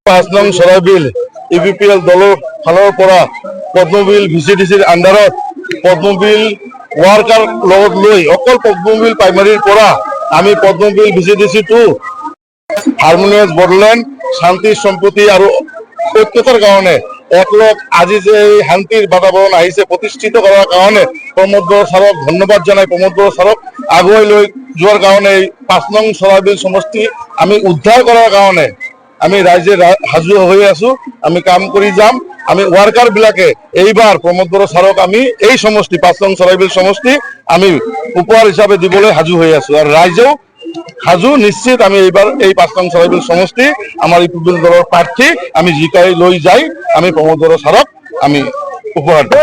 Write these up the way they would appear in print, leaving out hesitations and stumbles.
5 নং চৰাইবিল ইউপিপিএল দলৰ ফালৰ পৰা পদ্মবিল ভিচিডিচিৰ আণ্ডাৰত পদ্মবিল ৱাৰ্কাৰ লগত লৈ অকল পদ্মবিল প্ৰাইমাৰীৰ পৰা আমি পদ্মবিল ভিচিডিচি টু হাৰমনিয়াছ বড়োলেণ্ড শান্তি সম্প্ৰীতি আৰু ঐক্যতাৰ কাৰণে একলগ আজি যে এই শান্তিৰ বাতাবৰণ আহিছে প্ৰতিষ্ঠিত কৰাৰ কাৰণে প্ৰমোদ বড়ো ছাৰক ধন্যবাদ জনাই প্ৰমোদ বড়ো ছাৰক আগুৱাই লৈ যোৱাৰ কাৰণে 5 নং চৰাইবিল সমষ্টি আমি উদ্ধাৰ কৰাৰ কাৰণে আমি ৰাইজে সাজু হৈ আছো আমি কাম কৰি যাম আমি ওয়াৰ্কাৰ বিলাকে এইবাৰ প্ৰমোদ বড়ো ছাৰক আমি এই সমষ্টি 5 নং চৰাইবিল সমষ্টি আমি উপহাৰ হিসাবে দিবলৈ সাজু হৈ আছো আৰ ৰাইজেও সাজু নিশ্চিত আমি এইবাৰ এই 5 নং চৰাইবিল সমষ্টি আমার ইউপিপিএল দলের প্রার্থী আমি জিকাই লৈ যাই আমি প্রমোদ বড়ো ছারক আমি উপহার দিম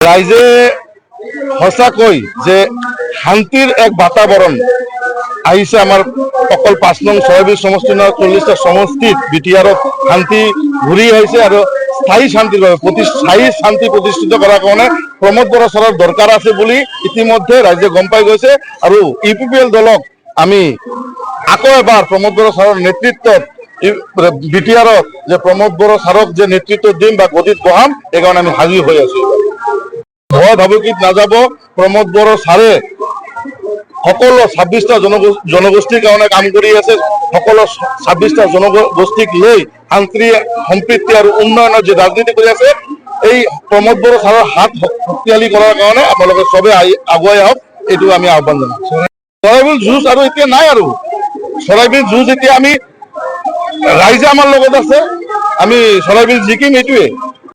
রাইজে সঁচাকৈ যে শান্তির এক বাতাবরণ আহিছে আমার অকল 5 নং চৰাইবিল সমষ্টি 40টা সমষ্টিত বিটিআৰত শান্তি ঘূৰি আহিছে আৰু স্থায়ী শান্তিৰ বাবে স্থায়ী শান্তি প্ৰতিষ্ঠিত কৰাৰ কাৰণে প্ৰমোদ বড়ো ছাৰৰ দৰকাৰ আছে বুলি ইতিমধ্যে ৰাজ্যে গম পাই গৈছে আৰু ইউপিপিএল দলক আমি আকৌ এবাৰ প্ৰমোদ বড়ো ছাৰৰ নেতৃত্বত বিটিআৰত যে প্ৰমোদ বড়ো ছাৰক যে নেতৃত্ব দিম বা গতিত বহাম এই কাৰণে আমি হাজিৰ হৈ আছো ভয় ভাবুকিত নাযাব প্ৰমোদ বড়ো ছাৰে সকলো 26টা জনগোষ্ঠীৰ কাৰণে কাম কৰি আছে সকলো 26টা জনগোষ্ঠীক লৈ শান্তি সম্প্ৰীতি আৰু উন্নয়নৰ যে ৰাজনীতি কৰি আছে এই প্ৰমোদ বড়ো ছাৰৰ হাত শক্তিশালী কৰাৰ কাৰণে আপোনালোকে সবে আগুৱাই আহক এইটো আমি আহ্বান জনাম চৰাইবিল যুঁজ আৰু এতিয়া নাই আৰু চৰাইবিল যুঁজ এতিয়া আমি ৰাইজে আমাৰ লগত আছে আমি চৰাইবিল জিকিম এইটোৱে